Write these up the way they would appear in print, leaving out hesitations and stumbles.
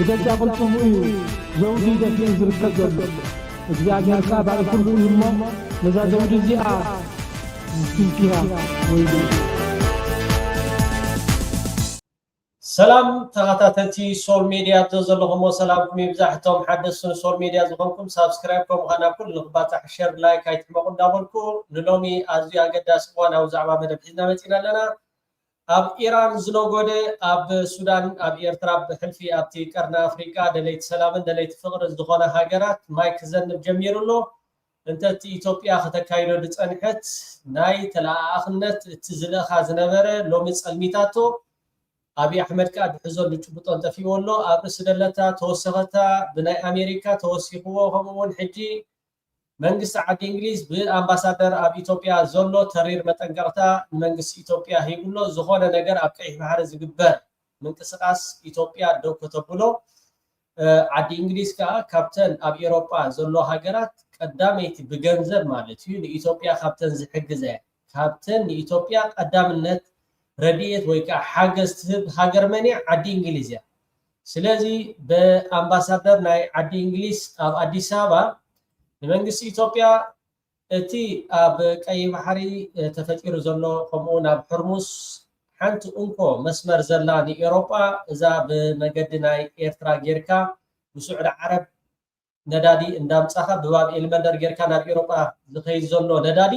بجزا قلتم زوجي دفين زركت زلو እግዚአብሔር ባለ ሁሉ ይሞ ለዛው ዲዚአ ዝክንኪያ ወይ ሰላም ተኸታተልቲ ሶል ሚዲያ ተዘለኹም ሰላምኩም ይብዛሕቶም ሓደስን ሶል ሚዲያ ዝኾንኩም ሳብስክራይብ ከም ኻና ኩሉ ልኽባታ ሼር ላይክ አይትመቁ እንዳበልኩ ንሎሚ ኣዝዩ ኣገዳሲ ዋናው ዛዕባ መደብ ሒዝና መፂና ኣለና ኣብ ኢራን ዝነጎደ ኣብ ሱዳን ኣብ ኤርትራ ብሕልፊ ኣብቲ ቀርና ኣፍሪካ ደለይቲ ሰላምን ደለይቲ ፍቅሪ ዝኾነ ሃገራት ማይ ክዘንብ ጀሚሩሎ እንተቲ ኢትዮጵያ ከተካይዶ ድፀንሐት ናይ ተላኣኽነት እቲ ዝለኻ ዝነበረ ሎሚ ጸልሚታቶ አብይ አሕመድ ካ ድሕዞን ልጭብጦን ጠፊዎሎ ኣብ ስደለታ ተወሰኸታ ብናይ ኣሜሪካ ተወሲኽዎ ከምኡውን ሕጂ መንግስት ዓዲ እንግሊዝ ብኣምባሳደር ኣብ ኢትዮጵያ ዘሎ ተሪር መጠንቀቕታ ንመንግስት ኢትዮጵያ ሂብሎ ዝኾነ ነገር ኣብ ቀይሕ ባሕሪ ዝግበር ምንቅስቃስ ኢትዮጵያ ደው ከተብሎ ዓዲ እንግሊዝ ከዓ ካብተን ኣብ ኤውሮጳ ዘሎ ሃገራት ቀዳመይቲ ብገንዘብ ማለት እዩ ንኢትዮጵያ ካብተን ዝሕግዘ ካብተን ንኢትዮጵያ ቀዳምነት ረድኤት ወይ ከዓ ሓገዝ ትህብ ሃገር መኒዕ ዓዲ እንግሊዝ እያ ስለዚ በኣምባሳደር ናይ ዓዲ እንግሊዝ ኣብ ኣዲስ አበባ ንመንግስቲ ኢትዮጵያ እቲ ኣብ ቀይሕ ባሕሪ ተፈጢሩ ዘሎ ከምኡውን ኣብ ሕርሙስ ሓንቲ እንኮ መስመር ዘላ ንኤውሮጳ እዛ ብመገዲ ናይ ኤርትራ ጌርካ ብስዑድ ዓረብ ነዳዲ እንዳምፃኻ ብባብኤል መንደር ጌርካ ናብ ኤውሮጳ ዝኸይድ ዘሎ ነዳዲ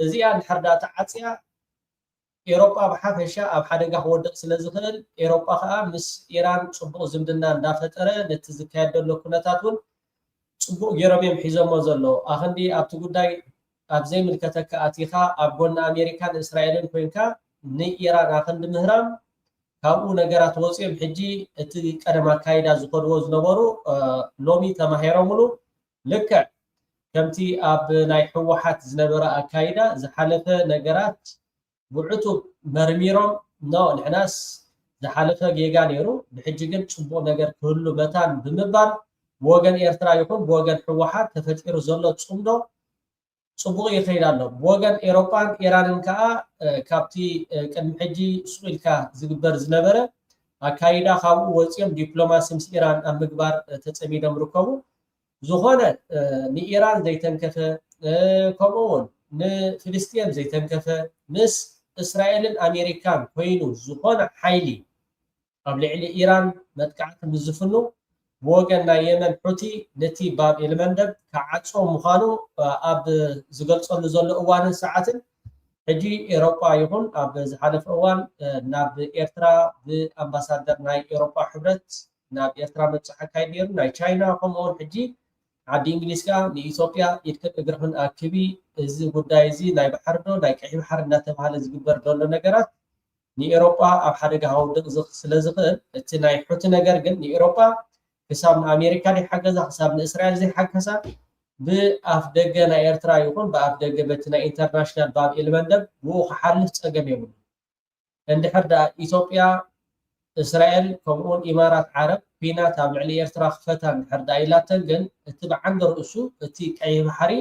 እዚኣ ንድሕር ዳ ተዓፅያ ኤውሮጳ ብሓፈሻ ኣብ ሓደጋ ክወድቕ ስለ ዝኽእል ኤውሮጳ ከዓ ምስ ኢራን ፅቡቕ ዝምድና እንዳፈጠረ ነቲ ዝካየድ ዘሎ ኩነታት እውን ፅቡቕ ገይሮም እዮም ሒዞሞ ዘለዉ ኣኽንዲ ኣብቲ ጉዳይ ኣብ ዘይምልከተካ ኣቲኻ ኣብ ጎኒ ኣሜሪካን እስራኤልን ኮይንካ ንኢራን ኣኽንዲ ምህራም ካብኡ ነገራት ወፂኦም ሕጂ እቲ ቀደም ኣካይዳ ዝኸድዎ ዝነበሩ ሎሚ ተማሂሮምሉ ልክዕ ከምቲ ኣብ ናይ ሕወሓት ዝነበረ ኣካይዳ ዝሓለፈ ነገራት ብዕቱብ መርሚሮም ንሕናስ ዝሓለፈ ጌጋ ነይሩ ብሕጂ ግን ፅቡቕ ነገር ክህሉ መታን ብምባል ብወገን ኤርትራ ይኹን ብወገን ሕወሓት ተፈጢሩ ዘሎ ፅምዶ ፅቡቕ ይኸይድ ኣሎ ብወገን ኤውሮጳን ኢራንን ከዓ ካብቲ ቅድሚ ሕጂ ስቁኢልካ ዝግበር ዝነበረ ኣካይዳ ካብኡ ወፂኦም ዲፕሎማሲ ምስ ኢራን ኣብ ምግባር ተፀሚዶም ርከቡ ዝኾነ ንኢራን ዘይተንከፈ ከምኡውን ንፍልስጥን ዘይተንከፈ ምስ እስራኤልን ኣሜሪካን ኮይኑ ዝኾነ ሓይሊ ኣብ ልዕሊ ኢራን መጥቃዕቲ ምዝፍኑ ብወገን ናይ የመን ሑቲ ነቲ ባብኤል መንደብ ክዓፆ ምዃኑ ኣብ ዝገልፀሉ ዘሎ እዋንን ሰዓትን ሕጂ ኤውሮጳ ይኹን ኣብ ዝሓለፈ እዋን ናብ ኤርትራ ብኣምባሳደር ናይ ኤውሮጳ ሕብረት ናብ ኤርትራ መፅሓ ካይድ ነይሩ ናይ ቻይና ከምኡውን ሕጂ ዓዲ እንግሊዝ ከዓ ንኢትዮጵያ ኢድክን እግርህን ኣክቢ እዚ ጉዳይ እዚ ናይ ባሕሪ ዶ ናይ ቀይሕ ባሕሪ እናተባሃለ ዝግበር ዘሎ ነገራት ንኤውሮጳ ኣብ ሓደጋ ከውድቕ ስለ ዝኽእል እቲ ናይ ሑቲ ነገር ግን ንኤውሮጳ ክሳብ ንኣሜሪካ ዘይሓገዛ ክሳብ ንእስራኤል ዘይሓገዛ ብኣፍ ደገ ናይ ኤርትራ ይኹን ብኣፍ ደገ በቲ ናይ ኢንተርናሽናል ባብኤል መንደብ ብኡ ክሓልፍ ፀገም የብሉ እንድሕር ዳ ኢትዮጵያ እስራኤል ከምኡውን ኢማራት ዓረብ ኩናት ኣብ ልዕሊ ኤርትራ ክፈታ እንድሕር ዳ ኢላተን ግን እቲ ብዓንዲ ርእሱ እቲ ቀይሕ ባሕሪ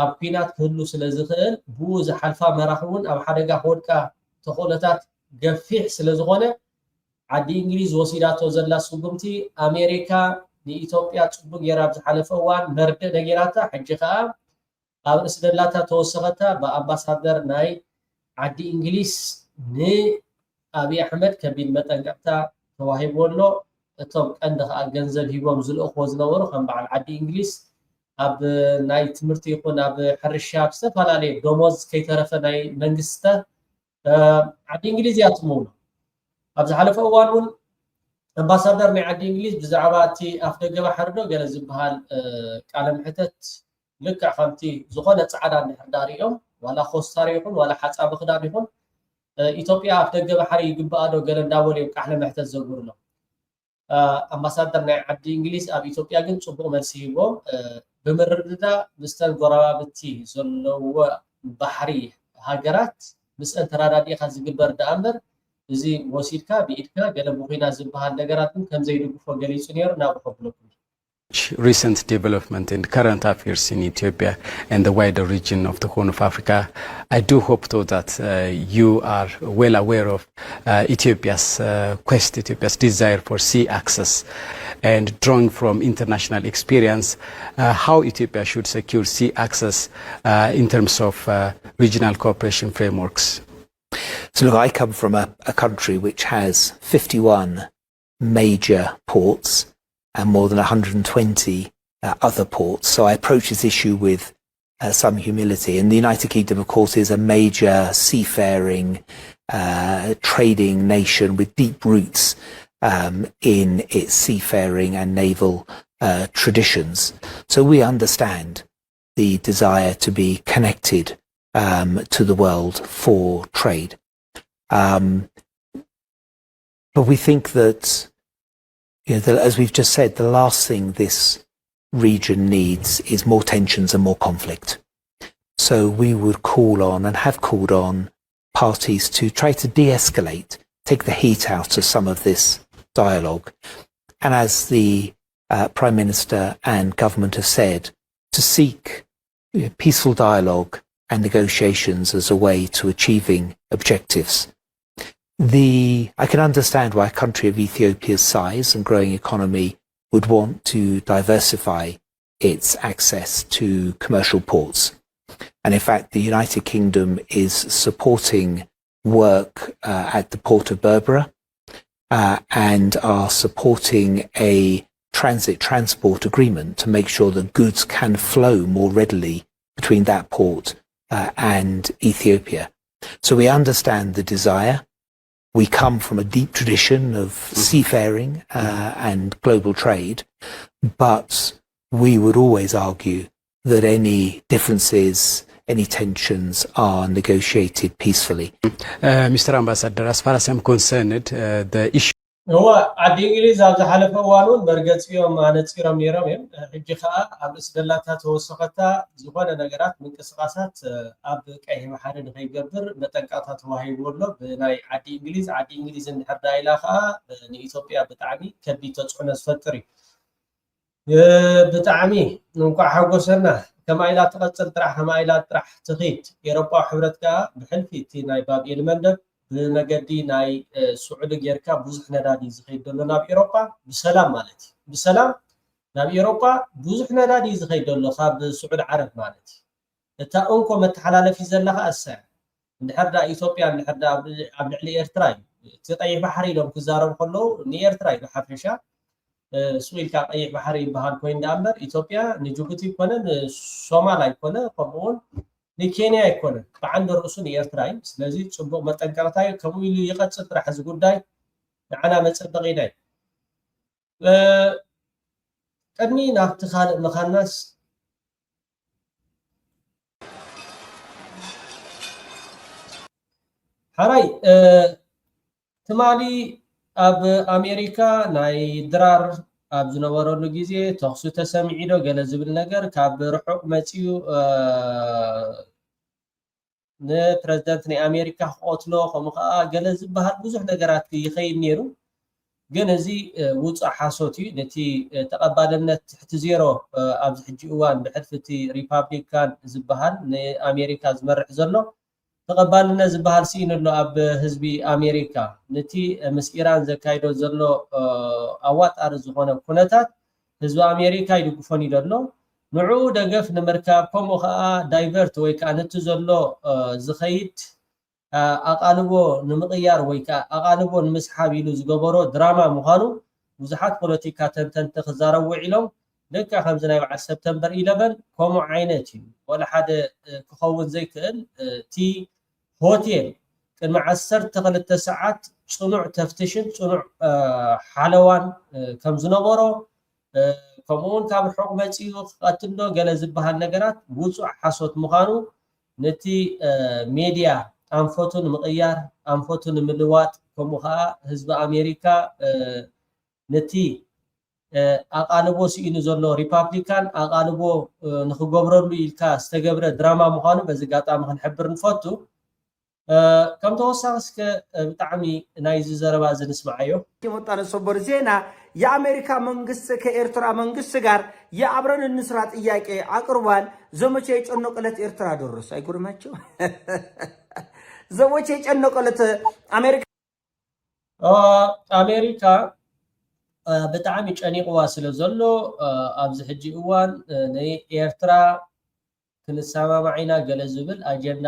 ኣብ ኩናት ክህሉ ስለ ዝኽእል ብኡ ዝሓልፋ መራኺ እውን ኣብ ሓደጋ ክወድቃ ተኽእሎታት ገፊሕ ስለ ዝኾነ ዓዲ እንግሊዝ ወሲዳቶ ዘላ ስጉምቲ ኣሜሪካ ንኢትዮጵያ ፅቡቅ ጌራ ኣብ ዝሓለፈ እዋን መርድእ ነጌራታ ሕጂ ከዓ ኣብ ርእሲ ደላታ ተወሰኸታ ብኣምባሳደር ናይ ዓዲ እንግሊዝ ንኣብይ ኣሕመድ ከቢድ መጠንቀቕታ ተዋሂብዎሎ እቶም ቀንዲ ከዓ ገንዘብ ሂቦም ዝልእኽዎ ዝነበሩ ከም በዓል ዓዲ እንግሊዝ ኣብ ናይ ትምህርቲ ይኹን ኣብ ሕርሻ ብዝተፈላለየ ደሞዝ ከይተረፈ ናይ መንግስትታት ዓዲ እንግሊዝ እያ ትምውሎ ኣብ ዝሓለፈ እዋን እውን ኣምባሳደር ናይ ዓዲ እንግሊዝ ብዛዕባ እቲ ኣፍ ደገ ባሕሪ ዶ ገለ ዝበሃል ቃለ ምሕተት ልክዕ ከምቲ ዝኾነ ፃዕዳ እንድሕር ዳ ሪኦም ዋላ ኮስታር ይኹን ዋላ ሓፃቢ ክዳን ይኹን ኢትዮጵያ ኣፍ ደገ ባሕሪ ይግባኣ ዶ ገለ እንዳበሉ እዮም ቃለ ምሕተት ዘግብርሎ ኣምባሳደር ናይ ዓዲ እንግሊዝ ኣብ ኢትዮጵያ ግን ፅቡቕ መልሲ ሂቦም ብምርድዳእ ምስተን ጎረባብቲ ዘለዎ ባሕሪ ሃገራት ምስአን ተራዳዲእካ ዝግበር ዳ እምበር እዚ ወሲድካ ብኢድካ ገለ ብኹና ዝበሃል ነገራት ግን ከም ዘይድግፎ ገሊፁ ነይሩ ናብ ከብለኩም recent development and current affairs in Ethiopia and the wider region of the Horn of Africa. I do hope, though, that you are well aware of Ethiopia's quest, Ethiopia's desire for sea access, and drawing from international experience, how Ethiopia should secure sea access in terms of regional cooperation frameworks. So look, I come from a country which has 51 major ports and more than 120 other ports. So I approach this issue with some humility. And the United Kingdom, of course, is a major seafaring, trading nation with deep roots in its seafaring and naval traditions. So we understand the desire to be connected to the world for trade. But we think that, as we've just said, the last thing this region needs is more tensions and more conflict. So we would call on and have called on parties to try to de-escalate, take the heat out of some of this dialogue. And as the Prime Minister and government have said, to seek peaceful dialogue and negotiations as a way to achieving objectives. I can understand why a country of Ethiopia's size and growing economy would want to diversify its access to commercial ports. And in fact, the United Kingdom is supporting work at the port of Berbera and are supporting a transport agreement to make sure that goods can flow more readily between that port and Ethiopia. So we understand the desire. We come from a deep tradition of seafaring and global trade, but we would always argue that any differences, any tensions are negotiated peacefully. Mr. Ambassador, as far as I'm concerned, the issue هو عاد إنجليز أو زحلف أوانون برجت فيهم أنا تكرم يرميم حجي خاء عبد السدلات توسقتها زبانة نجارات من قصقاسات أب كأي محل غير جبر بتنقطها وهي ورلو بناي عاد إنجليز إن حد إلى خاء نيتوبيا بتعمي كبي تجحنا سفتري بتعمي نقع حوجسنا كما إلى تقصد طرح كما إلى طرح تغيت يربع حبرتك بحلفي تيناي باب المندب بمجدي ناي سعودي جيركا بوزح ندادي زخيد دلو ناب إيروبا بسلام مالتي بسلام ناب إيروبا بوزح ندادي زخيد دلو خاب سعود عرب مالتي تا أنكم التحلال في زلها الساعة نحرد إثيوبيا نحرد عبد علي إرتراي تطيح بحري لهم كزارم كله ني إرتراي بحفرشة سويل كاقيح بحري بهان كوين دامبر إثيوبيا نجوبتي كونن سومالاي كونن قبول نكينيا يكون فعنده رؤوسون يرتراي ስለዚህ ጽቡቅ መጠንቀርታይ ከመኡ ኢሉ ይቀጽ ጥራሕ እዚ ጉዳይ ንዓና መጸበቂና ቀድሚ ናብቲ ካልእ መኻናስ ሓራይ ትማሊ ኣብ ኣሜሪካ ናይ ድራር ኣብ ዝነበረሉ ግዜ ተኽሱ ተሰሚዒዶ ገለ ዝብል ነገር ካብ ርሑቕ መጺኡ ንፕረዚደንት ናይ ኣሜሪካ ክቆትሎ ከምኡ ከዓ ገለ ዝበሃል ብዙሕ ነገራት ይኸይድ ነይሩ ግን እዚ ውፃእ ሓሶት እዩ ነቲ ተቐባልነት ትሕቲ ዜሮ ኣብዚ ሕጂ እዋን ብሕልፊ ሪፓብሊካን ዝበሃል ንኣሜሪካ ዝመርሕ ዘሎ ተቐባልነት ዝበሃል ሲኢን ኣሎ ኣብ ህዝቢ ኣሜሪካ ነቲ ምስ ኢራን ዘካይዶ ዘሎ ኣዋጣሪ ዝኾነ ኩነታት ህዝቢ ኣሜሪካ ይድግፎን እዩ ዘሎ ንዑ ደገፍ ንምርካብ ከምኡ ከዓ ዳይቨርት ወይ ከዓ ነቲ ዘሎ ዝኸይድ ኣቓልቦ ንምቕያር ወይ ከዓ ኣቓልቦ ንምስሓብ ኢሉ ዝገበሮ ድራማ ምዃኑ ብዙሓት ፖለቲካ ተንተንቲ ክዛረቡ ኢሎም ደካ ከምዚ ናይ በዓል ሰፕተምበር 11 ከምኡ ዓይነት እዩ ወላ ሓደ ክኸውን ዘይክእል እቲ ሆቴል ቅድሚ 12 ሰዓት ጽኑዕ ተፍትሽን ጽኑዕ ሓለዋን ከም ዝነበሮ ከምኡውን ካብ ርሑቕ መጺኡ ክቐትሎ ገለ ዝበሃል ነገራት ውፁእ ሓሶት ምዃኑ ነቲ ሜድያ ኣንፈቱ ንምቕያር ኣንፈቱ ንምልዋጥ ከምኡ ከዓ ህዝቢ ኣሜሪካ ነቲ ኣቓልቦ ሲኢኑ ዘሎ ሪፓብሊካን ኣቓልቦ ንክገብረሉ ኢልካ ዝተገብረ ድራማ ምዃኑ በዚ ጋጣሚ ክንሕብር ንፈቱ ከም ተወሳኺ እስከ ብጣዕሚ ናይዚ ዘረባ እዚ ንስማዓዮ የመጣነ ሰበር ዜና የአሜሪካ መንግስት ከኤርትራ መንግስት ጋር የአብረን እንስራ ጥያቄ አቅርቧል። ዘመቻ የጨነቀለት ኤርትራ ደረሰ። አይጎርማቸው ዘመቻ የጨነቀለት አሜሪካ ብጣዕሚ ጨኒቅዋ ስለ ዘሎ ኣብዚ ሕጂ እዋን ናይ ኤርትራ ክንሰማማዒና ገለ ዝብል ኣጀንዳ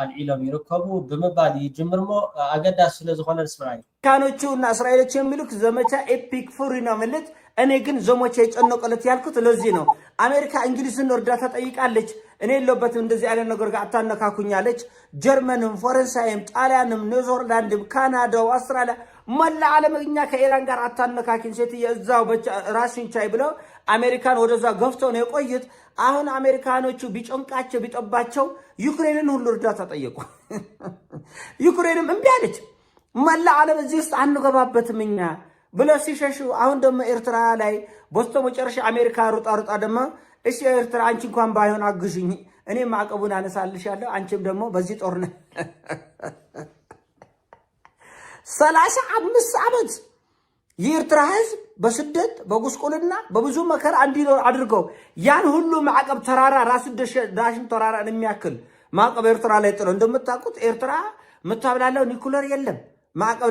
ኣልዒሎም ይርከቡ ብምባል ይጅምር ሞ ኣገዳሲ ስለ ዝኾነ ንስምዕ ካኖቹ እና እስራኤሎች የሚሉት ዘመቻ ኤፒክ ፉሪ ነው ማለት እኔ ግን ዘመቻ የጨነቀለት ያልኩት ለዚህ ነው። አሜሪካ እንግሊዝን እርዳታ ጠይቃለች። እኔ የለበትም እንደዚህ አይነት ነገር ጋር አታነካኩኛለች። ጀርመንም ፈረንሳይም ጣሊያንም ኔዘርላንድም ካናዳው አውስትራሊያ መላ ዓለም እኛ ከኢራን ጋር አታነካኪን ሴትዬ እዛው ራስን ቻይ ብለው አሜሪካን ወደዛ ገፍተው ነው የቆዩት። አሁን አሜሪካኖቹ ቢጨንቃቸው ቢጠባቸው ዩክሬንን ሁሉ እርዳታ ጠየቁ። ዩክሬንም እምቢ አለች። መላ ዓለም እዚህ ውስጥ አንገባበትም እኛ ብለው ሲሸሹ አሁን ደግሞ ኤርትራ ላይ በስተ መጨረሻ አሜሪካ ሩጣ ደግሞ እሺ ኤርትራ አንቺ እንኳን ባይሆን አግዥኝ እኔ ማዕቀቡን አነሳልሻለሁ አንቺም ደግሞ በዚህ ጦርነት 35 ዓመት የኤርትራ ህዝብ በስደት በጉስቁልና በብዙ መከራ እንዲኖር አድርገው ያን ሁሉ ማዕቀብ ተራራ ራስ ዳሽን ተራራ የሚያክል ማዕቀብ ኤርትራ ላይ ጥሎ እንደምታውቁት ኤርትራ መታብላለው ኒኩለር የለም ማዕቀብ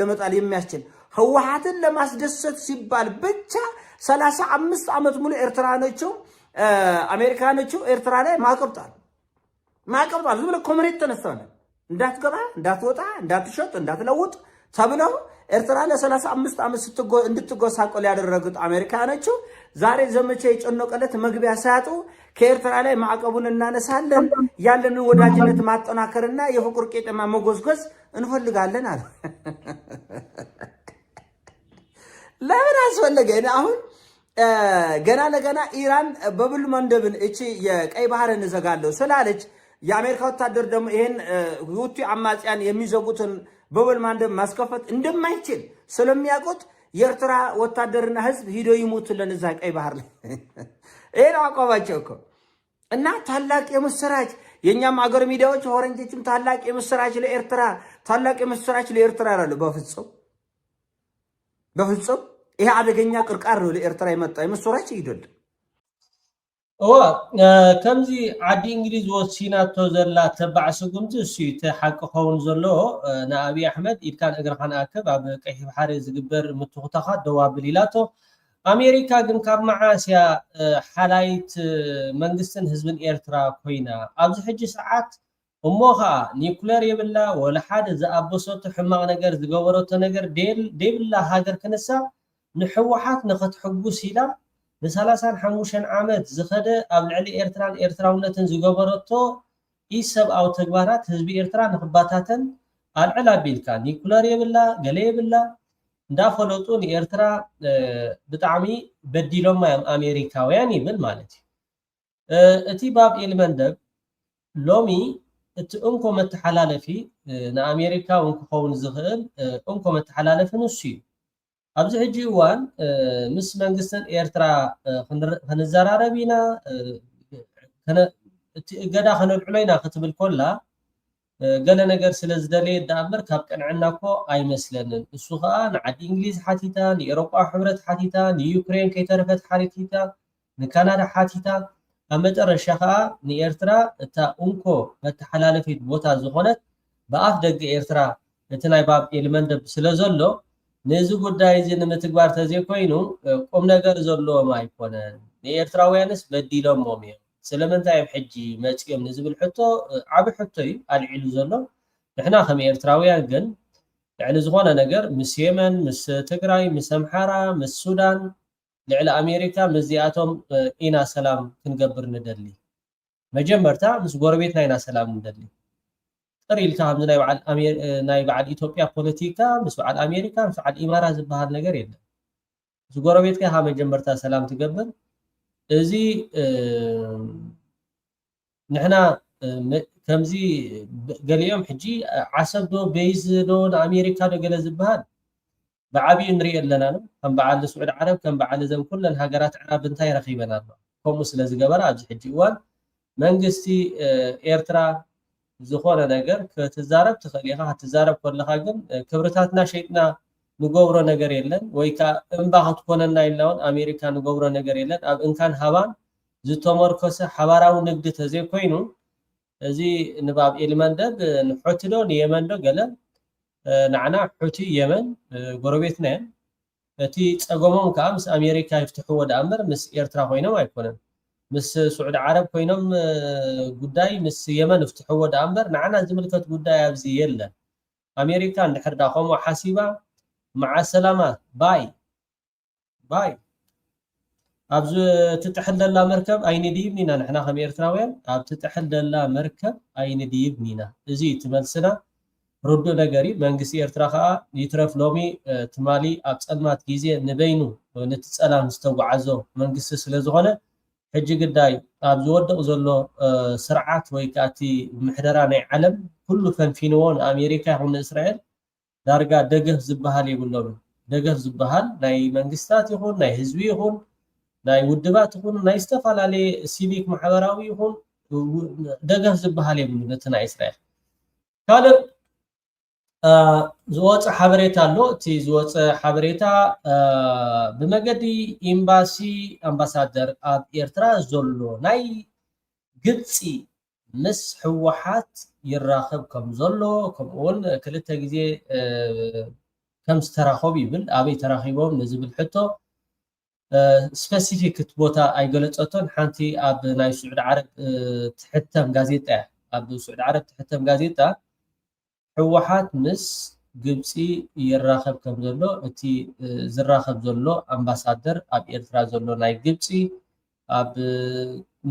ለመጣል የሚያስችል ህወሓትን ለማስደሰት ሲባል ብቻ 35 ዓመት ሙሉ ኤርትራኖቹ አሜሪካኖቹ ኤርትራ ላይ ማዕቀብጣል ዝም ብለው ኮምሬት ተነስተዋል። እንዳትገባ እንዳትወጣ እንዳትሸጥ እንዳትለውጥ ተብለው ኤርትራ ለ35 ዓመት እንድትጎሳቆል ያደረጉት አሜሪካኖቹ ዛሬ ዘመቻ የጨነቀለት መግቢያ ሳያጡ ከኤርትራ ላይ ማዕቀቡን እናነሳለን ያለንን ወዳጅነት ማጠናከርና የፍቅር ቄጠማ መጎዝጎዝ እንፈልጋለን አለ። ለምን አስፈለገ? አሁን ገና ለገና ኢራን በብል መንደብን እቺ የቀይ ባህርን ዘጋለው ስላለች የአሜሪካ ወታደር ደግሞ ይሄን ሁቲ አማጽያን የሚዘጉትን በብል መንደብ ማስከፈት እንደማይችል ስለሚያውቁት የኤርትራ ወታደርና ህዝብ ሂዶ ይሞቱልን እዛ ቀይ ባህር ላይ ይሄን አቋባቸው እኮ እና ታላቅ የምስራች የኛም አገር ሚዲያዎች ሆረንጆችም ታላቅ የምስራች ለኤርትራ ያሉ በፍጹም ይሄ አደገኛ ቅርቃር ነው ለኤርትራ የመጣ የምስራች ይደል ከምዚ ዓዲ እንግሊዝ ወሲናቶ ዘላ ተባዕ ስጉምቲ እሱ ተሓቅኸውን ዘሎ ንኣብይ ኣሕመድ ኢድካን እግርኻን ኣክብ ኣብ ቀይሕ ባሕሪ ዝግበር ምትኹታኻ ደዋብል ኢላቶ ኣሜሪካ ግን ካብ መዓስያ ሓላይት መንግስትን ህዝብን ኤርትራ ኮይና ኣብዚ ሕጂ ሰዓት እሞ ከዓ ኒኩለር የብላ ወላ ሓደ ዝኣበሰቶ ሕማቕ ነገር ዝገበረቶ ነገር ደይብላ ሃገር ክንሳ ንሕወሓት ንኽትሕጉስ ኢላ ብ35 ዓመት ዝኸደ ኣብ ልዕሊ ኤርትራን ኤርትራውነትን ዝገበረቶ ኢሰብኣዊ ተግባራት ህዝቢ ኤርትራ ንኽባታተን ኣልዕል ኣቢልካ ኒኩለር የብላ ገለ የብላ እንዳፈለጡ ንኤርትራ ብጣዕሚ በዲሎማ እዮም ኣሜሪካውያን ይብል ማለት እዩ። እቲ ባብኤል መንደብ ሎሚ እቲ እንኮ መተሓላለፊ ንኣሜሪካ እውን ክኸውን ዝኽእል እንኮ መተሓላለፊ ንሱ እዩ። ኣብዚ ሕጂ እዋን ምስ መንግስትን ኤርትራ ክንዘራረብ ኢና እቲ እገዳ ከነልዕሎ ኢና ክትብል ኮላ ገለ ነገር ስለ ዝደለየ ዳእምበር ካብ ቀንዕና እኮ ኣይመስለንን። እሱ ከዓ ንዓዲ እንግሊዝ ሓቲታ ንኤሮጳ ሕብረት ሓቲታ ንዩክሬን ከይተረፈት ሓቲታ ንካናዳ ሓቲታ ኣብ መጨረሻ ከዓ ንኤርትራ እታ እንኮ መተሓላለፊት ቦታ ዝኾነት ብኣፍ ደገ ኤርትራ እቲ ናይ ባብኤል መንደብ ስለ ዘሎ ነዚ ጉዳይ እዚ ንምትግባር ተዘይኮይኑ ቁም ነገር ዘለዎም ኣይኮነን ንኤርትራውያንስ በዲሎሞም እዮም ስለምንታይ ኣብ ሕጂ መፅኦም ንዝብል ሕቶ ዓብ ሕቶ እዩ ኣልዒሉ ዘሎ። ንሕና ከም ኤርትራውያን ግን ልዕሊ ዝኾነ ነገር ምስ የመን ምስ ትግራይ ምስ ኣምሓራ ምስ ሱዳን ልዕሊ ኣሜሪካ ምስዚኣቶም ኢና ሰላም ክንገብር ንደሊ መጀመርታ ምስ ጎረቤትና ኢና ሰላም ንደሊ ጥሪልካ ከምዚ ናይ በዓል ኢትዮጵያ ፖለቲካ ምስ በዓል ኣሜሪካ ምስ በዓል ኢማራ ዝበሃል ነገር የለን። ምስ ጎረቤትካ ኢኻ መጀመርታ ሰላም ትገብር። እዚ ንሕና ከምዚ ገሊኦም ሕጂ ዓሰብ ዶ ቤይዝ ዶ ንኣሜሪካ ዶ ገለ ዝበሃል ብዓብዩ ንሪኦ ኣለና ነው ከም በዓል ስዑድ ዓረብ ከም በዓል እዘን ኩለን ሃገራት ዕራብ እንታይ ረኺበና ኣሎ ከምኡ ስለ ዝገበረ ኣብዚ ሕጂ እዋን መንግስቲ ኤርትራ ዝኾነ ነገር ክትዛረብ ትኽእል ኢኻ ክትዛረብ ከለኻ ግን ክብርታትና ሸይጥና ንገብሮ ነገር የለን ወይካ እንባኸት ኮነና ኢላውን አሜሪካ ንገብሮ ነገር የለን ኣብ እንካን ሃባን ዝተመርኮሰ ሓባራዊ ንግዲ ተዘይ ኮይኑ እዚ ንባብ ኤልመንደብ ንሑትዶ ንየመንዶ ገለ ንዓና ሑቲ የመን ጎረቤትና እቲ ፀገሞም ከዓ ምስ ኣሜሪካ ይፍትሕዎ ዳእምበር ምስ ኤርትራ ኮይኖም ኣይኮነን ምስ ስዑድ ዓረብ ኮይኖም ጉዳይ ምስ የመን ይፍትሕዎ ዳእምበር ንዓና ዝምልከት ጉዳይ ኣብዚ የለን ኣሜሪካ እንድሕር ዳ ከምኡ ሓሲባ مع السلامة باي أبز تتحدى لا مركب أين ديبنينا نحنا خم إرتراويان أب تتحدى لا مركب أين ديبنينا زي تملسنا ردو نجاري منجسي إرتراخا يترف لومي تمالي أبسلمات جيزي نبينو ونتسأل مستوى عزو منجسي سلزغنا حجي قداي أبز ودق زلو سرعات ويكاتي محدراني علم كله فنفينوون أمريكا هون إسرائيل دارجا دغه زبحال يقولون دغه زبحال ناي منغستات يكون ناي حزبي يكون ناي ودبات يكون ناي استفالالي سيفيك محبراوي يكون دغه زبحال يقولون نتنا اسرائيل قال زوص حبريتا لو تي زوص حبريتا بمغدي امباسي امباسادر اب ايرترا زولو ناي ግብፂ ምስ ሕወሓት ይራኸብ ከም ዘሎ ከምኡውን ክልተ ግዜ ከም ዝተራኸቡ ይብል ኣበይ ተራኺቦም ንዝብል ሕቶ ስፔሲፊክ ቦታ ኣይገለፀቶን ሓንቲ ኣብ ናይ ስዑድ ዓረብ ትሕተም ጋዜጣ ኣብ ስዑድ ዓረብ ትሕተም ጋዜጣ ሕወሓት ምስ ግብፂ ይራኸብ ከም ዘሎ እቲ ዝራኸብ ዘሎ ኣምባሳደር ኣብ ኤርትራ ዘሎ ናይ ግብፂ ኣብ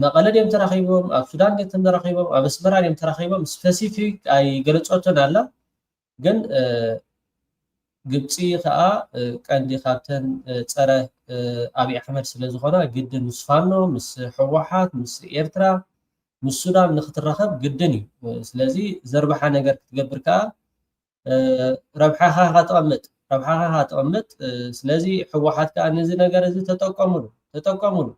መቀለ ደም ተራኺቦም ኣብ ሱዳን ደም ተራኺቦም ኣብ ኣስመራ ደም ተራኺቦም ስፔሲፊክ ኣይ ገለጾተን ኣላ ግን ግብፂ ከዓ ቀንዲ ካብተን ፀረ ኣብይ ኣሕመድ ስለ ዝኾነ ግድን ምስ ፋኖ ምስ ሕወሓት ምስ ኤርትራ ምስ ሱዳን ንኽትራኸብ ግድን እዩ ስለዚ ዘርባሓ ነገር ክትገብር ከዓ ረብሓኻ ተቐምጥ ስለዚ ሕወሓት ከዓ ነዚ ነገር እዚ ተጠቀሙሉ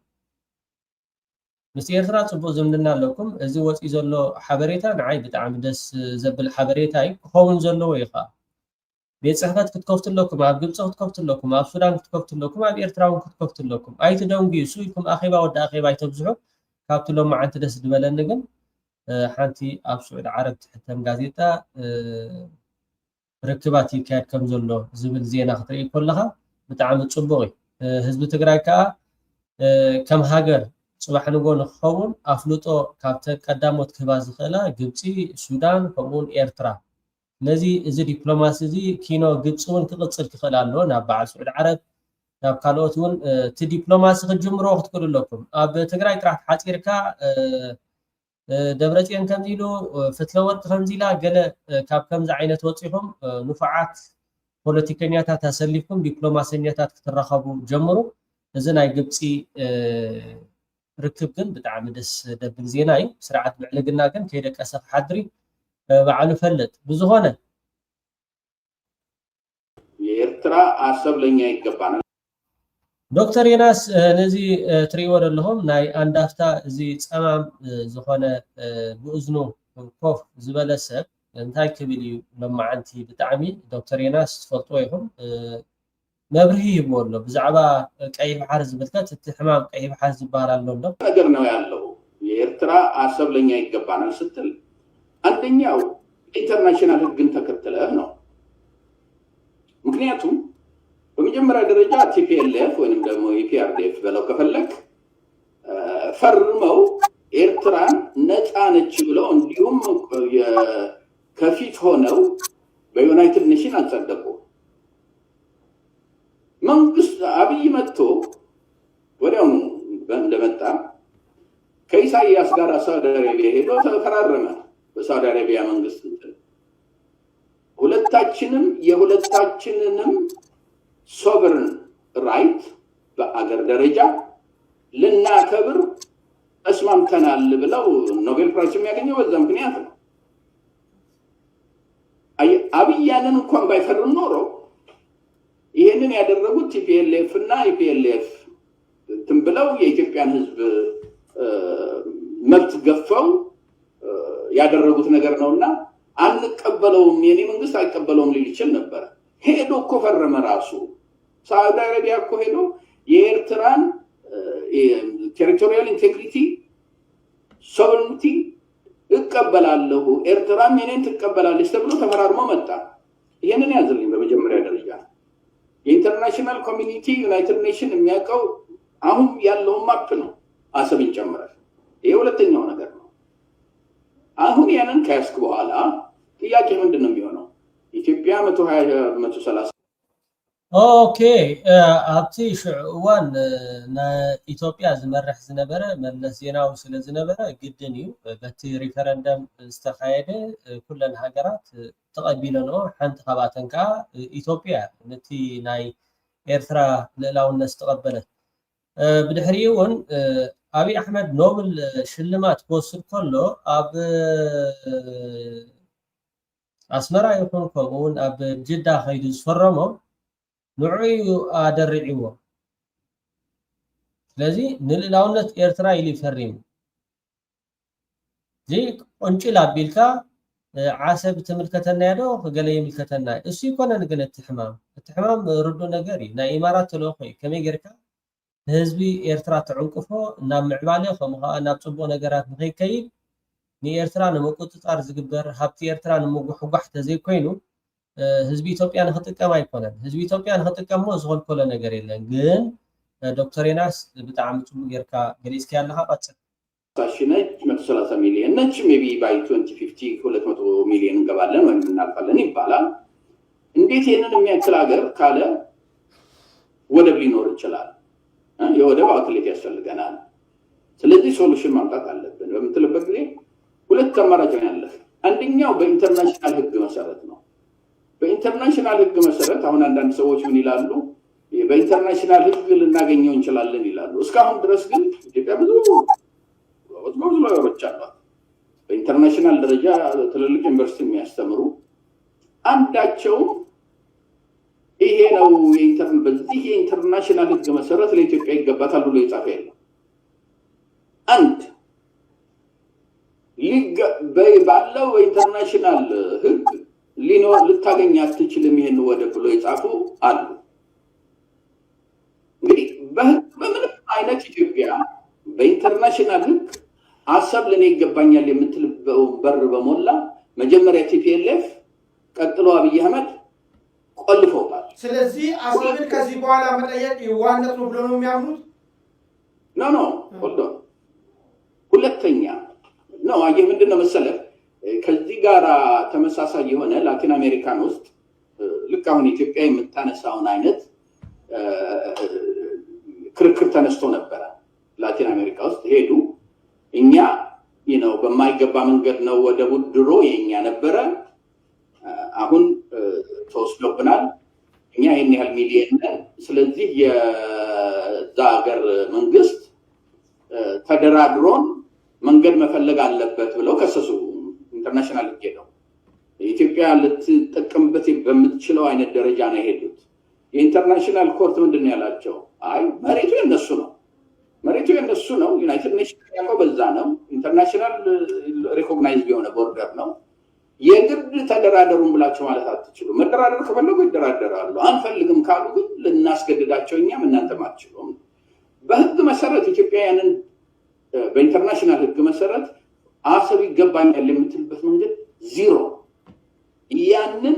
ምስ ኤርትራ ጽቡቕ ዝምድና ኣለኩም እዚ ወፂ ዘሎ ሓበሬታ ንዓይ ብጣዕሚ ደስ ዘብል ሓበሬታ እዩ ክኸውን ዘለዎ እዩ ከዓ ቤት ጽሕፈት ክትከፍትለኩም ኣብ ግብፂ ክትከፍትለኩም ኣብ ሱዳን ክትከፍትለኩም ኣብ ኤርትራ እውን ክትከፍትለኩም ኣይትደንጊሱ ኢልኩም ኣኼባ ወዲ ኣኼባ ኣይተብዝሑ ካብቲ ሎማዓንቲ ደስ ዝበለኒ ግን ሓንቲ ኣብ ስዑድ ዓረብ ትሕተም ጋዜጣ ርክባት ይካየድ ከም ዘሎ ዝብል ዜና ክትርኢ ከለኻ ብጣዕሚ ጽቡቕ እዩ ህዝቢ ትግራይ ከዓ ከም ሃገር صباح نقول نخون أفلوتو كابتن قداموت كبا زخلا جبتي السودان كمون إيرترا نزي إذا دبلوماسي زي كينو جبتون كقصر كخلالو نابع سعود عرب ناب كالوتون تدبلوماسي خجمرو تقول لكم أب تقرأي تراح حاتيركا دبرتين كم زيلو فتلوت خمزيلا قال كاب كم زعينة وصيهم نفعات بوليتيكينياتا تسلفكم دبلوماسينياتا تترخبوا جمرو إذا ناي جبتي ركب كن بتاع مدس دبل زيناي سرعة معلقنا كن كيدا كسف حدري بعلو فلت بزغونة የኤርትራ አሰብ ለኛ ይገባናል ዶክተር የናስ ነዚ ትሪወር ለهم ናይ አንድ አፍታ እዚ ጸማም ዝኾነ ብኡዝኑ ኮፍ ዝበለሰብ እንታይ ክብል እዩ ለማዓንቲ ብጣዕሚ ዶክተር የናስ ትፈልጥዎ ይኹም ነብርሂ ይቦሎ ብዛዕባ ቀይ ባህር ዝብልከት እቲ ሕማም ቀይ ባህር ዝባሃል ኣሎ ነገር ነው ያለው የኤርትራ አሰብ ለኛ ይገባናል ስትል አንደኛው ኢንተርናሽናል ህግን ተከተለ ነው ምክንያቱም በመጀመሪያ ደረጃ ቲፒኤልኤፍ ወይንም ደግሞ ኢፒአርዲኤፍ በለው ከፈለክ ፈርመው ኤርትራን ነፃ ነች ብለው እንዲሁም ከፊት ሆነው በዩናይትድ ኔሽን አጸደቁ መንግስት አብይ መጥቶ ወዲያው እንደመጣ ከኢሳይያስ ጋር ሳውዲ አረቢያ ሄዶ ተፈራረመ በሳውዲ አረቢያ መንግስት የሁለታችንንም ሶቨርን ራይት በአገር ደረጃ ልናከብር እስማምተናል ብለው ኖቤል ፕራይስ የሚያገኘው በዛ ምክንያት ነው አብይ ያንን እንኳን ባይፈርም ኖሮ ይሄንን ያደረጉት ቲፒኤልኤፍ እና ኢፒኤልኤፍ ትንብለው የኢትዮጵያን ህዝብ መብት ገፈው ያደረጉት ነገር ነውና አንቀበለውም የኔ መንግስት አይቀበለውም ሊል ይችል ነበር ሄዶ እኮ ፈረመ ራሱ ሳውዲ አረቢያ እኮ ሄዶ የኤርትራን ቴሪቶሪያል ኢንቴግሪቲ ሶቨሬኒቲ እቀበላለሁ ኤርትራም የኔን ትቀበላለች ተብሎ ተፈራርሞ መጣ። ይሄንን ያዝልኝ በመጀመሪያ ደረጃ የኢንተርናሽናል ኮሚኒቲ ዩናይትድ ኔሽን የሚያውቀው አሁን ያለው ማፕ ነው አሰብን ጨምራል። ይሄ ሁለተኛው ነገር ነው። አሁን ያንን ከያስክ በኋላ ጥያቄ ምንድነው የሚሆነው? ኢትዮጵያ 120 130 ኦኬ ኣብቲ ሽዕዋን ኢትዮጵያ ዝመርሕ ዝነበረ መለስ ዜናዊ ስለ ዝነበረ ግድን እዩ በቲ ሪፈረንደም ዝተካየደ ኩለን ሃገራት ተቐቢለንኦ ሓንቲ ካብኣተን ከዓ ኢትዮጵያ ነቲ ናይ ኤርትራ ልዕላውነት ዝተቐበለት ብድሕሪኡ እውን አብይ አሕመድ ኖብል ሽልማት ክወስድ ከሎ ኣብ ኣስመራ ይኹን ከምኡውን ኣብ ጅዳ ከይዱ ዝፈረሞ ንዑዩ ኣደሪዒዎ ስለዚ ንልዕላውነት ኤርትራ ኢሉ ይፈሪሙ እዚ ቆንጭል ኣቢልካ ዓሰብ ትምልከተና ያዶ ገለ ይምልከተና እሱ ይኮነን ግን እቲ ሕማም ርዱእ ነገር እዩ ናይ ኢማራት ተልእኮ እዩ ከመይ ጌርካ ህዝቢ ኤርትራ ተዕንቅፎ ናብ ምዕባለ ከምኡ ከዓ ናብ ፅቡቅ ነገራት ንከይከይድ ንኤርትራ ንመቁፅፃር ዝግበር ሃብቲ ኤርትራ ንምጉሕጓሕ ተዘይኮይኑ ህዝቢ ኢትዮጵያ ንክጥቀም ኣይኮነን ህዝቢ ኢትዮጵያ ንክጥቀም ዝኸልከሎ ነገር የለን ግን ዶክተር ዮናስ ብጣዕሚ ፅቡቅ ጌርካ ገሊፅካ ያለካ ቀፅል ታሽነች 130 ሚሊዮን ነች ሜቢ ባይ 2050 200 ሚሊዮን እንገባለን ወይም እናልፋለን ይባላል። እንዴት ይሄንን የሚያክል ሀገር ካለ ወደብ ሊኖር ይችላል? የወደብ አውትሌት ያስፈልገናል። ስለዚህ ሶሉሽን ማምጣት አለብን በምትልበት ጊዜ ሁለት አማራጭ ነው ያለው። አንደኛው በኢንተርናሽናል ህግ መሰረት ነው። በኢንተርናሽናል ህግ መሰረት አሁን አንዳንድ ሰዎች ምን ይላሉ? በኢንተርናሽናል ህግ ልናገኘው እንችላለን ይላሉ። እስካሁን ድረስ ግን ኢትዮጵያ ብዙ ሎየሮች አሏት። በኢንተርናሽናል ደረጃ ትልልቅ ዩኒቨርሲቲ የሚያስተምሩ አንዳቸው ይሄ ነው በዚህ የኢንተርናሽናል ህግ መሰረት ለኢትዮጵያ ይገባታል ብሎ የጻፈ የለም። አንድ ባለው በኢንተርናሽናል ህግ ልታገኝ አትችልም ይሄን ወደብ ብሎ የጻፉ አሉ። እንግዲህ በምንም አይነት ኢትዮጵያ በኢንተርናሽናል ህግ አሰብ ለኔ ይገባኛል የምትልበው በር በሞላ መጀመሪያ ቲፒኤልኤፍ ቀጥሎ አብይ አህመድ ቆልፈውታል። ስለዚህ አሰብን ከዚህ በኋላ መጠየቅ ዋናው ነው ብሎ ነው የሚያምኑት? ኖ ሆልዶ ሁለተኛ ነው አየህ ምንድነው መሰለህ ከዚህ ጋር ተመሳሳይ የሆነ ላቲን አሜሪካን ውስጥ ልክ አሁን ኢትዮጵያ የምታነሳውን አይነት ክርክር ተነስቶ ነበረ። ላቲን አሜሪካ ውስጥ ሄዱ እኛ በማይገባ መንገድ ነው ወደቡ ድሮ የኛ ነበረ አሁን ተወስዶብናል እኛ ይሄን ያህል ሚሊዮን ነን ስለዚህ የዛ ሀገር መንግስት ተደራድሮን መንገድ መፈለግ አለበት ብለው ከሰሱ። ኢንተርናሽናል ህግ ነው ኢትዮጵያ ልትጠቀምበት በምትችለው አይነት ደረጃ ነው የሄዱት። የኢንተርናሽናል ኮርት ምንድን ያላቸው? አይ መሬቱ የነሱ ነው ዩናይትድ ኔሽን ያለው በዛ ነው ኢንተርናሽናል ሪኮግናይዝድ የሆነ ቦርደር ነው የግድ ተደራደሩን ብላችሁ ማለት አትችሉም። መደራደር ከፈለጉ ይደራደራሉ። አንፈልግም ካሉ ግን ልናስገድዳቸው እኛም እናንተም አትችሉም። በህግ መሰረት ኢትዮጵያውያንን በኢንተርናሽናል ህግ መሰረት አሰብ ይገባኛል የምትልበት መንገድ ዜሮ። ያንን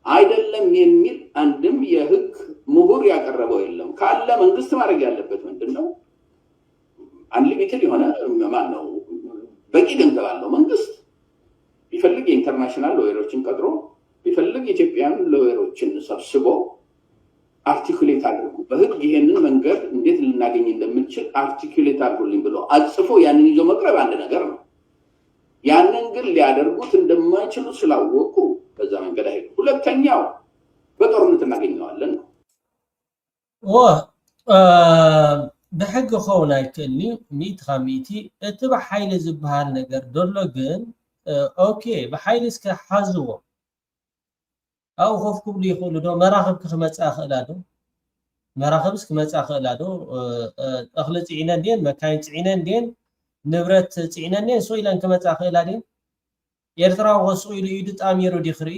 አይደለም የሚል አንድም የህግ ምሁር ያቀረበው የለም። ካለ መንግስት ማድረግ ያለበት ምንድነው? አንሊሚትድ የሆነ ማነው በቂ ገንዘብ አለው መንግስት ቢፈልግ የኢንተርናሽናል ሎየሮችን ቀጥሮ ቢፈልግ ኢትዮጵያን ሎየሮችን ሰብስቦ አርቲኩሌት አድርጉ በህግ ይሄንን መንገድ እንዴት ልናገኝ እንደምንችል አርቲኩሌት አድርጉልኝ ብሎ አጽፎ ያንን ይዞ መቅረብ አንድ ነገር ነው። ያንን ግን ሊያደርጉት እንደማይችሉ ስላወቁ በዛ መንገድ አይሄዱ። ሁለተኛው በጦርነት እናገኘዋለን ነው። ብሕጊ ክኸውን ኣይክእልኒ ሚእቲ ካብ ሚእቲ እቲ ብሓይሊ ዝበሃል ነገር ደሎ ግን ኦኬ ብሓይሊ እስከ ሓዝዎ ኣብኡ ኮፍ ክብሉ ይኽእሉ ዶ? መራኽብ ክመፅእ ክእላ ዶ? መራኽብስ ክመፅእ ክእላ ዶ? እኽሊ ፅዒነን ድን መካይን ፅዒነን ድን ንብረት ፅዒነን ድን ሰው ኢለን ክመፅእ ክእላ ድን? ኤርትራዊ ከስኡ ኢሉ ኢዱ ጣሚሩ ዲ ክርኢ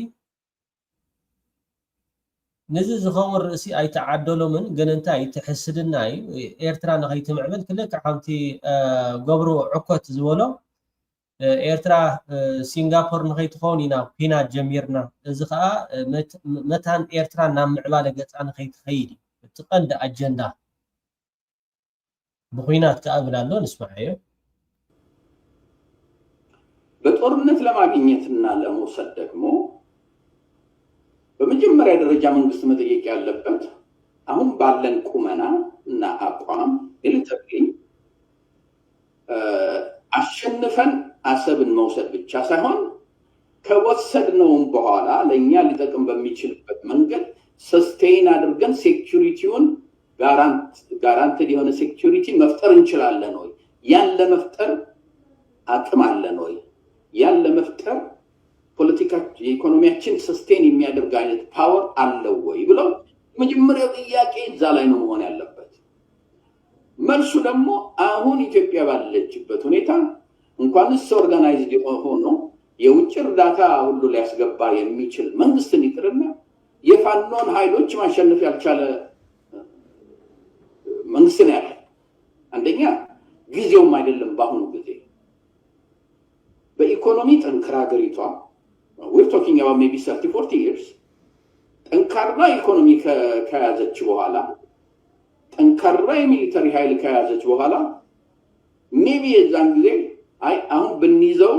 نزل زخور رئيسي أي تعدلوا من جننتا يتحسد الناي إيرترا نغيت معمل كله كحمتي قبرو عقد زولو إيرترا سنغافور نغيت خونينا فينا جميرنا زخاء متان إيرترا نام معبالة قد أنا خيت خيدي تقند أجندا بخوينات كأبل اللون اسمعيه بتقرنت لما بينيتنا لموسد دقمو በመጀመሪያ ደረጃ መንግስት መጠየቅ ያለበት አሁን ባለን ቁመና እና አቋም ኢሊተሪ አሸንፈን አሰብን መውሰድ ብቻ ሳይሆን ከወሰድነውም በኋላ ለኛ ሊጠቅም በሚችልበት መንገድ ሰስቴን አድርገን ሴኩሪቲውን ጋራንትድ የሆነ ሴኩሪቲ መፍጠር እንችላለን ወይ ያን ለመፍጠር አቅም አለን ወይ ያን ለመፍጠር ፖለቲካ ኢኮኖሚያችን ሰስቴን የሚያደርግ አይነት ፓወር አለው ወይ ብለው መጀመሪያው ጥያቄ እዛ ላይ ነው መሆን ያለበት መልሱ ደግሞ አሁን ኢትዮጵያ ባለችበት ሁኔታ እንኳንስ ኦርጋናይዝድ ሆኖ የውጭ እርዳታ ሁሉ ሊያስገባ የሚችል መንግስትን ይጥርና የፋኖን ኃይሎች ማሸነፍ ያልቻለ መንግስት ነው ያለ አንደኛ ጊዜውም አይደለም በአሁኑ ጊዜ በኢኮኖሚ ጠንክራ ሀገሪቷ we're talking about maybe 30-40 years ጠንካራ ኢኮኖሚ ከያዘች በኋላ ጠንካራ የሚሊተሪ ኃይል ከያዘች በኋላ maybe የዛን ጊዜ አሁን ብንይዘው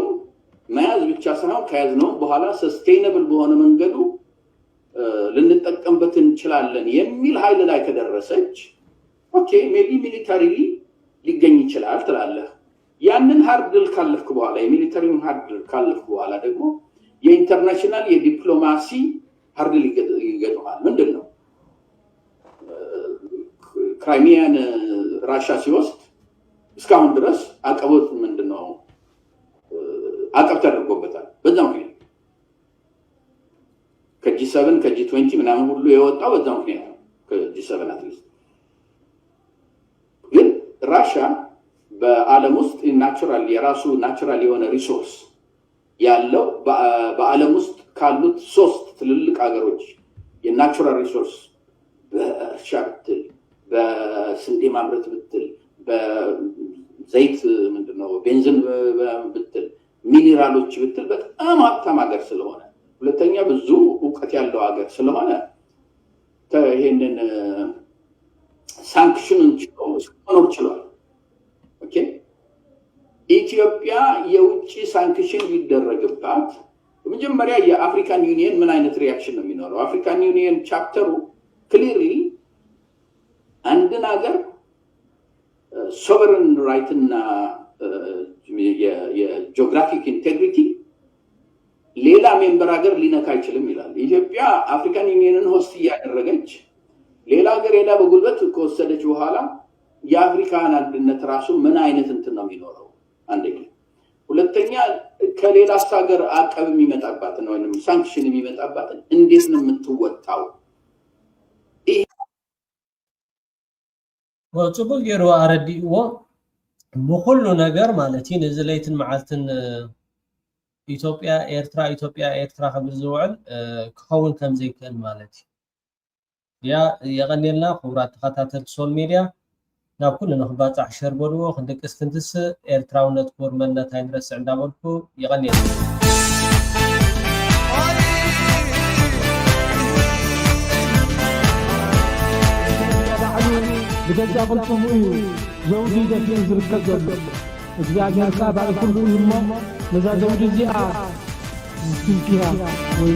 መያዝ ብቻ ሳይሆን ከያዝነው በኋላ ሰስቴይነብል በሆነ መንገዱ ልንጠቀምበት እንችላለን የሚል ኃይል ላይ ከደረሰች ኦኬ maybe militarily ሊገኝ ይችላል ትላለህ ያንን ሃርድል ካለፍክ በኋላ የሚሊተሪውን ሃርድል ካለፍክ በኋላ ደግሞ የኢንተርናሽናል የዲፕሎማሲ ሃርድል ይገጥማል ምንድነው ክራይሚያን ራሻ ሲወስድ እስካሁን ድረስ አቀበት ምንድነው አቀብ ተደርጎበታል በዛው ምክንያት ከጂ7 ከጂ20 ምናምን ሁሉ የወጣው በዛው ምክንያት ከጂ7 አትሊስት ግን ራሻ በዓለም ውስጥ ናቹራል የራሱ ናቹራል የሆነ ሪሶርስ ያለው በዓለም ውስጥ ካሉት ሶስት ትልልቅ ሀገሮች የናቹራል ሪሶርስ በእርሻ ብትል በስንዴ ማምረት ብትል በዘይት ምንድነው ቤንዚን ብትል ሚኒራሎች ብትል በጣም ሀብታም ሀገር ስለሆነ ሁለተኛ ብዙ ዕውቀት ያለው ሀገር ስለሆነ ይሄንን ሳንክሽኑን ችሎ ችሏል ኦኬ ኢትዮጵያ የውጭ ሳንክሽን ቢደረግባት በመጀመሪያ የአፍሪካን ዩኒየን ምን አይነት ሪአክሽን ነው የሚኖረው አፍሪካን ዩኒየን ቻፕተሩ ክሊርሊ አንድን ሀገር ሶቨረን ራይት እና የጂኦግራፊክ ኢንቴግሪቲ ሌላ ሜምበር ሀገር ሊነካ አይችልም ይላል ኢትዮጵያ አፍሪካን ዩኒየንን ሆስት ያደረገች ሌላ ሀገር ሄዳ በጉልበት ከወሰደች በኋላ የአፍሪካን አንድነት ራሱ ምን አይነት እንትን ነው የሚኖረው አንደኛ ሁለተኛ ከሌላ ሀገር አቀብ የሚመጣባት ነው ወይንም ሳንክሽን የሚመጣባት እንዴት ነው የምትወጣው ወጽቡል ገሩ አረዲዎ በሁሉ ነገር ማለት ነዝለይትን መዓልትን ኢትዮጵያ ኤርትራ ከብዝውዕል ክኸውን ከም ዘይከል ማለት ያ የቀነልና خبرات ተከታተል ሶል ሚዲያ ናብ ኩሉ ንኽባጻሕ ሸር በልዎ ክንደቅስ ክንትስ ኤርትራውነት ኮርመነት አይንረስዕ እንዳበልኩ የቀነል بجد قلتم زوجي دفين زركة جد እግዚአብሔር ካባል ሁሉ ይሞ ለዛ ዘውጅ ዚአ ስንኪያ ወይ